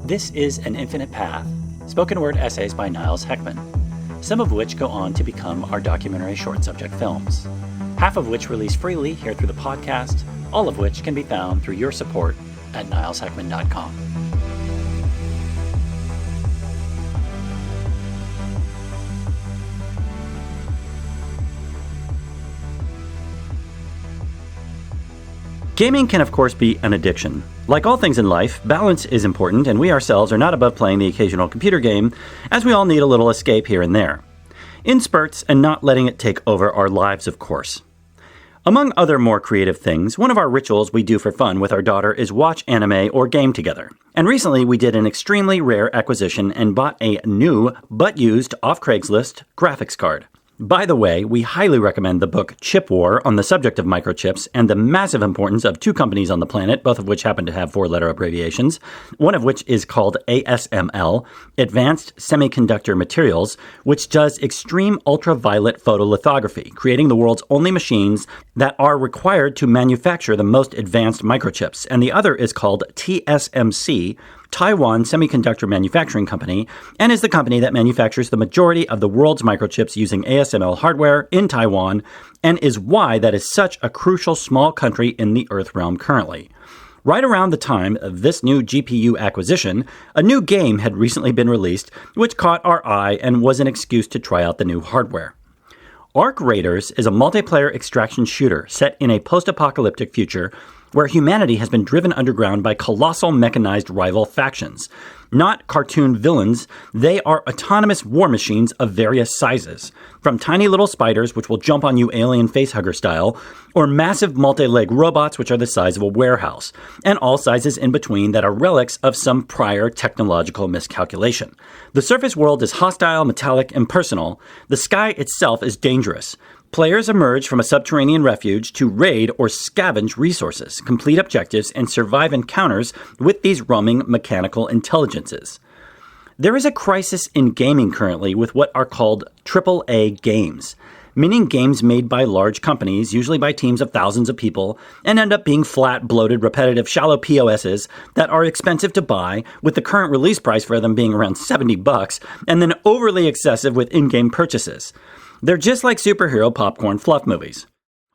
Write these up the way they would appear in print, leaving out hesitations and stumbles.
This is An Infinite Path, spoken word essays by Niles Heckman, some of which go on to become our documentary short subject films, half of which release freely here through the podcast, all of which can be found through your support at nilesheckman.com. Gaming can, of course, be an addiction. Like all things in life, balance is important, and we ourselves are not above playing the occasional computer game, as we all need a little escape here and there. In spurts, and not letting it take over our lives, of course. Among other more creative things, one of our rituals we do for fun with our daughter is watch anime or game together. And recently we did an extremely rare acquisition and bought a new, but used, off Craigslist, graphics card. By the way, we highly recommend the book Chip War on the subject of microchips and the massive importance of two companies on the planet, both of which happen to have four-letter abbreviations, one of which is called ASML, Advanced Semiconductor Materials, which does extreme ultraviolet photolithography, creating the world's only machines that are required to manufacture the most advanced microchips, and the other is called TSMC, Taiwan Semiconductor Manufacturing Company, and is the company that manufactures the majority of the world's microchips using ASML hardware in Taiwan, and is why that is such a crucial small country in the Earth realm currently. Right around the time of this new GPU acquisition, a new game had recently been released, which caught our eye and was an excuse to try out the new hardware. Arc Raiders is a multiplayer extraction shooter set in a post-apocalyptic future where humanity has been driven underground by colossal mechanized rival factions. Not cartoon villains, they are autonomous war machines of various sizes, from tiny little spiders which will jump on you alien facehugger style, or massive multi-leg robots which are the size of a warehouse, and all sizes in between that are relics of some prior technological miscalculation. The surface world is hostile, metallic, impersonal. The sky itself is dangerous. Players emerge from a subterranean refuge to raid or scavenge resources, complete objectives, and survive encounters with these roaming mechanical intelligences. There is a crisis in gaming currently with what are called AAA games, meaning games made by large companies, usually by teams of thousands of people, and end up being flat, bloated, repetitive, shallow POSs that are expensive to buy, with the current release price for them being around $70, and then overly excessive with in-game purchases. They're just like superhero popcorn fluff movies.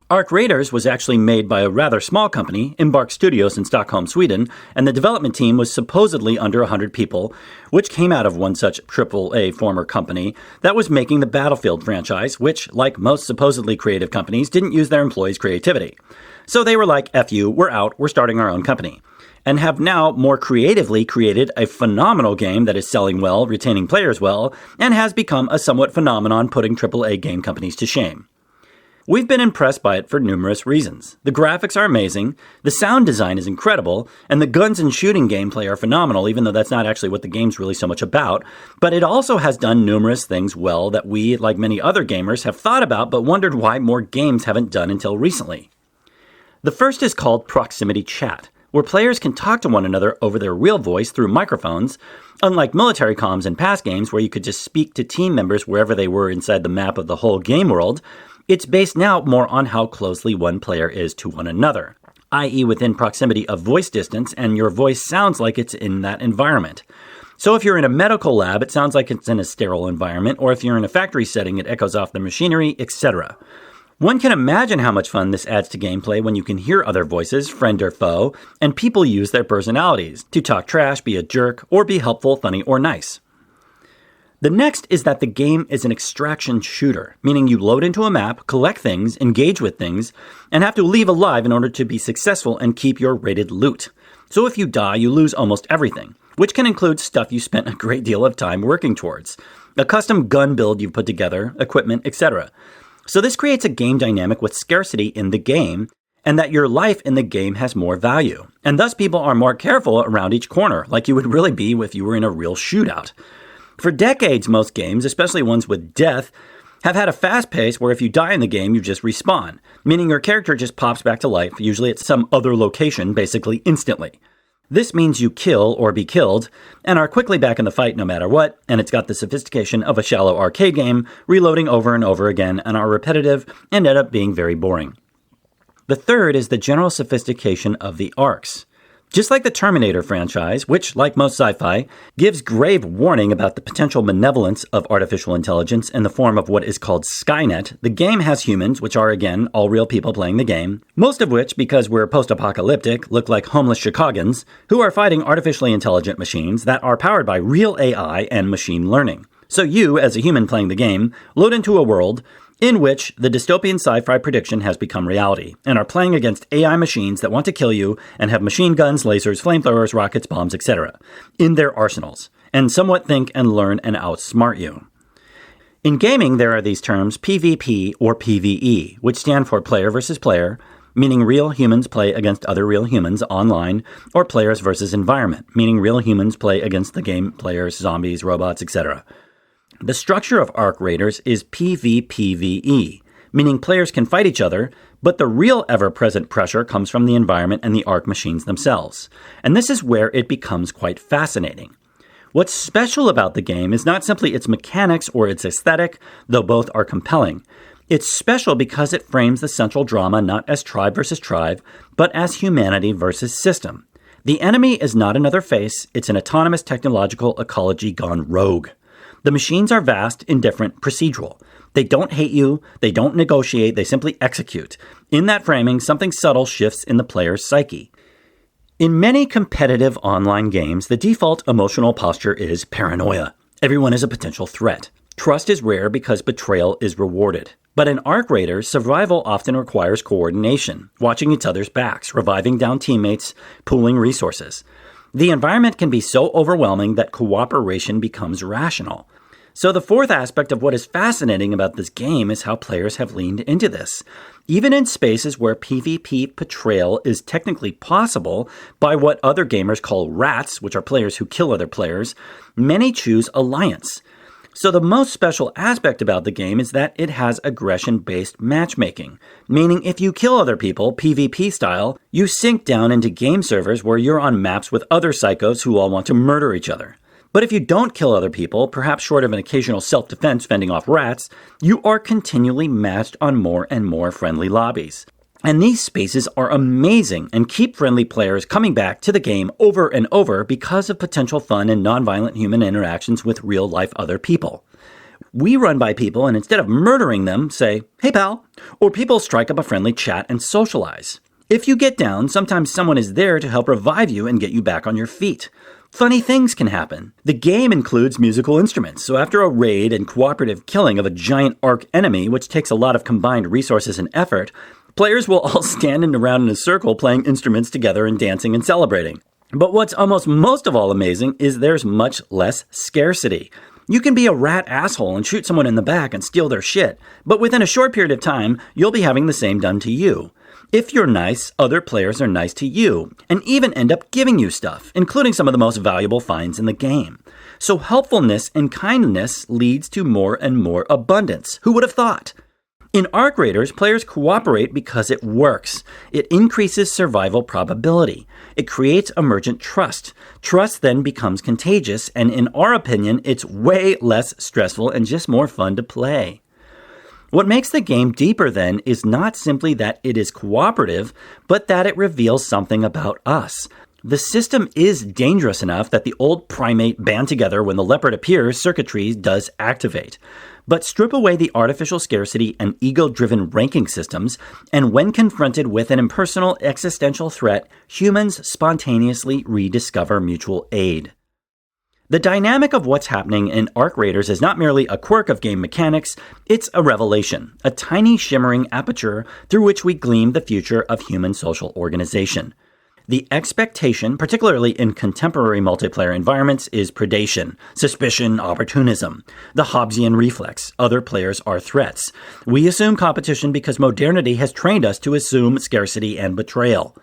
Arc Raiders was actually made by a rather small company, Embark Studios in Stockholm, Sweden, and the development team was supposedly under 100 people, which came out of one such AAA former company that was making the Battlefield franchise, which, like most supposedly creative companies, didn't use their employees' creativity. So they were like, F you, we're out, we're starting our own company. And have now more creatively created a phenomenal game that is selling well, retaining players well, and has become a somewhat phenomenon putting AAA game companies to shame. We've been impressed by it for numerous reasons. The graphics are amazing, the sound design is incredible, and the guns and shooting gameplay are phenomenal, even though that's not actually what the game's really so much about. But it also has done numerous things well that we, like many other gamers, have thought about but wondered why more games haven't done until recently. The first is called proximity chat, where players can talk to one another over their real voice through microphones, unlike military comms in past games where you could just speak to team members wherever they were inside the map of the whole game world. It's based now more on how closely one player is to one another, i.e. within proximity of voice distance, and your voice sounds like it's in that environment. So if you're in a medical lab, it sounds like it's in a sterile environment, or if you're in a factory setting, it echoes off the machinery, etc. One can imagine how much fun this adds to gameplay when you can hear other voices, friend or foe, and people use their personalities to talk trash, be a jerk, or be helpful, funny, or nice. The next is that the game is an extraction shooter, meaning you load into a map, collect things, engage with things, and have to leave alive in order to be successful and keep your rated loot. So if you die, you lose almost everything, which can include stuff you spent a great deal of time working towards, a custom gun build you've put together, equipment, etc. So this creates a game dynamic with scarcity in the game, and that your life in the game has more value. And thus people are more careful around each corner, like you would really be if you were in a real shootout. For decades, most games, especially ones with death, have had a fast pace where if you die in the game, you just respawn, meaning your character just pops back to life, usually at some other location, basically instantly. This means you kill or be killed, and are quickly back in the fight no matter what, and it's got the sophistication of a shallow arcade game, reloading over and over again, and are repetitive and end up being very boring. The third is the general sophistication of the arcs. Just like the Terminator franchise, which, like most sci-fi, gives grave warning about the potential malevolence of artificial intelligence in the form of what is called Skynet, the game has humans, which are, again, all real people playing the game, most of which, because we're post-apocalyptic, look like homeless Chicagoans, who are fighting artificially intelligent machines that are powered by real AI and machine learning. So you, as a human playing the game, load into a world in which the dystopian sci-fi prediction has become reality, and are playing against AI machines that want to kill you and have machine guns, lasers, flamethrowers, rockets, bombs, etc. in their arsenals, and somewhat think and learn and outsmart you. In gaming, there are these terms PvP or PvE, which stand for player versus player, meaning real humans play against other real humans online, or players versus environment, meaning real humans play against the game players, zombies, robots, etc. The structure of Arc Raiders is PvPvE, meaning players can fight each other, but the real ever-present pressure comes from the environment and the Arc machines themselves. And this is where it becomes quite fascinating. What's special about the game is not simply its mechanics or its aesthetic, though both are compelling. It's special because it frames the central drama not as tribe versus tribe, but as humanity versus system. The enemy is not another face, it's an autonomous technological ecology gone rogue. The machines are vast, indifferent, procedural. They don't hate you, they don't negotiate, they simply execute. In that framing, something subtle shifts in the player's psyche. In many competitive online games, the default emotional posture is paranoia. Everyone is a potential threat. Trust is rare because betrayal is rewarded. But in Arc Raiders, survival often requires coordination, watching each other's backs, reviving down teammates, pooling resources. The environment can be so overwhelming that cooperation becomes rational. So the fourth aspect of what is fascinating about this game is how players have leaned into this. Even in spaces where PvP betrayal is technically possible by what other gamers call rats, which are players who kill other players, many choose alliance. So the most special aspect about the game is that it has aggression-based matchmaking, meaning if you kill other people, PvP style, you sink down into game servers where you're on maps with other psychos who all want to murder each other. But if you don't kill other people, perhaps short of an occasional self-defense fending off rats, you are continually matched on more and more friendly lobbies. And these spaces are amazing and keep friendly players coming back to the game over and over because of potential fun and nonviolent human interactions with real-life other people. We run by people and instead of murdering them, say, "Hey pal," or people strike up a friendly chat and socialize. If you get down, sometimes someone is there to help revive you and get you back on your feet. Funny things can happen. The game includes musical instruments, so after a raid and cooperative killing of a giant arc enemy, which takes a lot of combined resources and effort, players will all stand around in a circle playing instruments together and dancing and celebrating. But what's almost most of all amazing is there's much less scarcity. You can be a rat asshole and shoot someone in the back and steal their shit, but within a short period of time, you'll be having the same done to you. If you're nice, other players are nice to you, and even end up giving you stuff, including some of the most valuable finds in the game. So helpfulness and kindness leads to more and more abundance. Who would have thought? In Arc Raiders, players cooperate because it works. It increases survival probability. It creates emergent trust. Trust then becomes contagious, and in our opinion, it's way less stressful and just more fun to play. What makes the game deeper then is not simply that it is cooperative, but that it reveals something about us. The system is dangerous enough that the old primate band together when the leopard appears circuitry does activate. But strip away the artificial scarcity and ego-driven ranking systems, and when confronted with an impersonal existential threat, humans spontaneously rediscover mutual aid. The dynamic of what's happening in Arc Raiders is not merely a quirk of game mechanics, it's a revelation, a tiny shimmering aperture through which we glean the future of human social organization. The expectation, particularly in contemporary multiplayer environments, is predation, suspicion, opportunism. The Hobbesian reflex, other players are threats. We assume competition because modernity has trained us to assume scarcity and betrayal.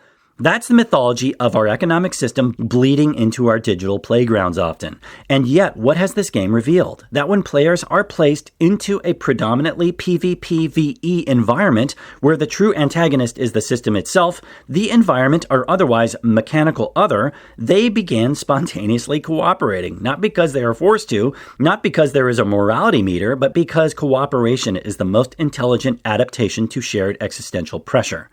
That's the mythology of our economic system bleeding into our digital playgrounds often. And yet, what has this game revealed? That when players are placed into a predominantly PvPvE environment, where the true antagonist is the system itself, the environment or otherwise mechanical other, they begin spontaneously cooperating. Not because they are forced to, not because there is a morality meter, but because cooperation is the most intelligent adaptation to shared existential pressure.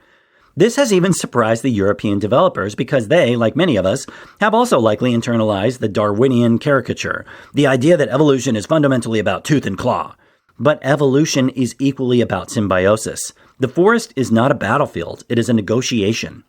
This has even surprised the European developers because they, like many of us, have also likely internalized the Darwinian caricature, the idea that evolution is fundamentally about tooth and claw. But evolution is equally about symbiosis. The forest is not a battlefield, it is a negotiation.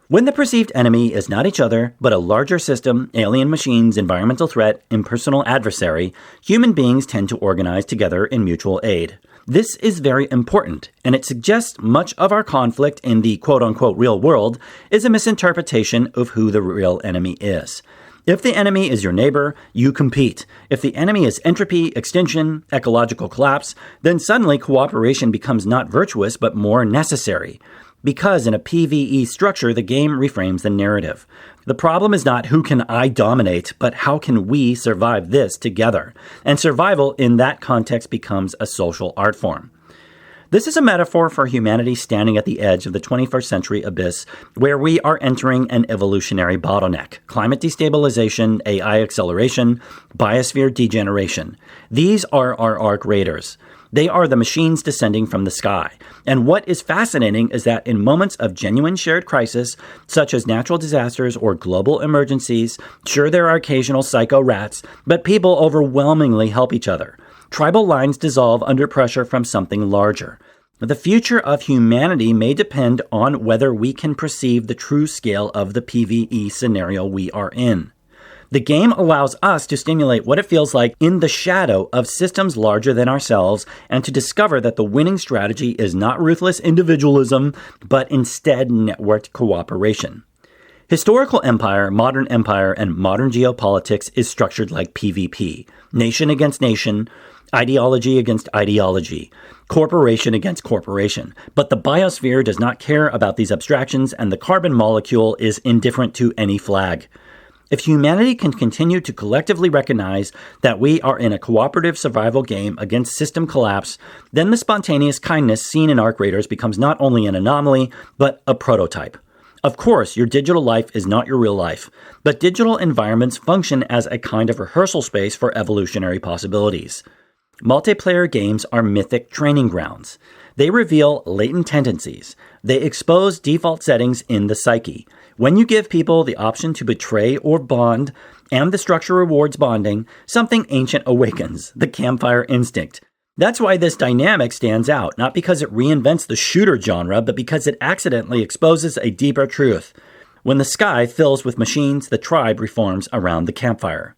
When the perceived enemy is not each other, but a larger system, alien machines, environmental threat, impersonal adversary, human beings tend to organize together in mutual aid. This is very important, and it suggests much of our conflict in the quote-unquote real world is a misinterpretation of who the real enemy is. If the enemy is your neighbor, you compete. If the enemy is entropy, extinction, ecological collapse, then suddenly cooperation becomes not virtuous but more necessary. Because in a PvE structure, the game reframes the narrative. The problem is not who can I dominate, but how can we survive this together? And survival in that context becomes a social art form. This is a metaphor for humanity standing at the edge of the 21st century abyss where we are entering an evolutionary bottleneck. Climate destabilization, AI acceleration, biosphere degeneration. These are our arc raiders. They are the machines descending from the sky. And what is fascinating is that in moments of genuine shared crisis, such as natural disasters or global emergencies, sure there are occasional psycho rats, but people overwhelmingly help each other. Tribal lines dissolve under pressure from something larger. The future of humanity may depend on whether we can perceive the true scale of the PvE scenario we are in. The game allows us to stimulate what it feels like in the shadow of systems larger than ourselves and to discover that the winning strategy is not ruthless individualism, but instead networked cooperation. Historical empire, modern empire, and modern geopolitics is structured like PvP. Nation against nation, ideology against ideology, corporation against corporation. But the biosphere does not care about these abstractions, and the carbon molecule is indifferent to any flag. If humanity can continue to collectively recognize that we are in a cooperative survival game against system collapse, then the spontaneous kindness seen in Arc Raiders becomes not only an anomaly, but a prototype. Of course, your digital life is not your real life, but digital environments function as a kind of rehearsal space for evolutionary possibilities. Multiplayer games are mythic training grounds. They reveal latent tendencies. They expose default settings in the psyche. When you give people the option to betray or bond, and the structure rewards bonding, something ancient awakens, the campfire instinct. That's why this dynamic stands out, not because it reinvents the shooter genre, but because it accidentally exposes a deeper truth. When the sky fills with machines, the tribe reforms around the campfire.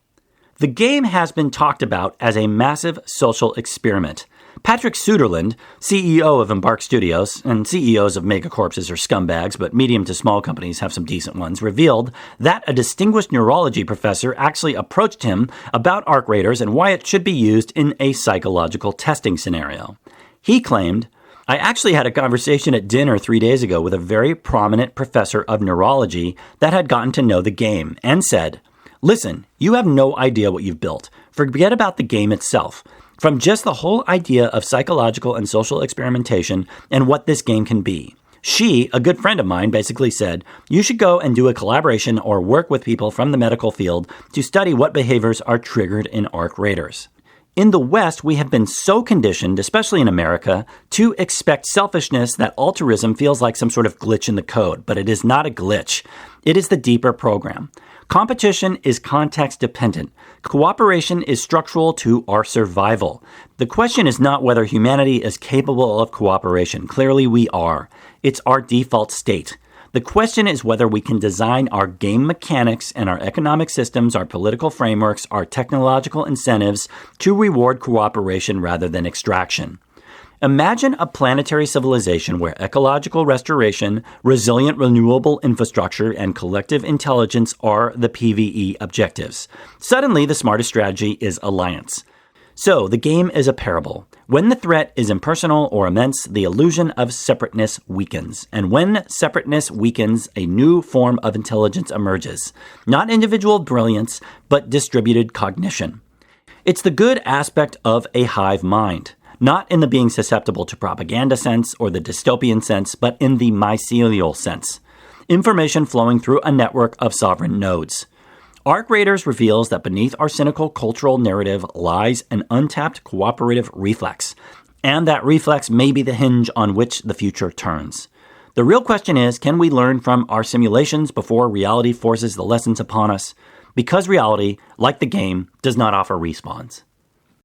The game has been talked about as a massive social experiment. Patrick Suderland, CEO of Embark Studios, and CEOs of megacorpses are scumbags, but medium to small companies have some decent ones, revealed that a distinguished neurology professor actually approached him about Arc Raiders and why it should be used in a psychological testing scenario. He claimed, I actually had a conversation at dinner 3 days ago with a very prominent professor of neurology that had gotten to know the game and said, listen, you have no idea what you've built. Forget about the game itself. From just the whole idea of psychological and social experimentation and what this game can be. She, a good friend of mine, basically said, you should go and do a collaboration or work with people from the medical field to study what behaviors are triggered in Arc Raiders. In the West, we have been so conditioned, especially in America, to expect selfishness that altruism feels like some sort of glitch in the code, but it is not a glitch. It is the deeper program. Competition is context dependent. Cooperation is structural to our survival. The question is not whether humanity is capable of cooperation. Clearly we are. It's our default state. The question is whether we can design our game mechanics and our economic systems, our political frameworks, our technological incentives to reward cooperation rather than extraction. Imagine a planetary civilization where ecological restoration, resilient renewable infrastructure, and collective intelligence are the PvE objectives. Suddenly, the smartest strategy is alliance. So, the game is a parable. When the threat is impersonal or immense, the illusion of separateness weakens. And when separateness weakens, a new form of intelligence emerges. Not individual brilliance, but distributed cognition. It's the good aspect of a hive mind. Not in the being susceptible to propaganda sense or the dystopian sense, but in the mycelial sense. Information flowing through a network of sovereign nodes. Arc Raiders reveals that beneath our cynical cultural narrative lies an untapped cooperative reflex, and that reflex may be the hinge on which the future turns. The real question is, can we learn from our simulations before reality forces the lessons upon us? Because reality, like the game, does not offer respawns.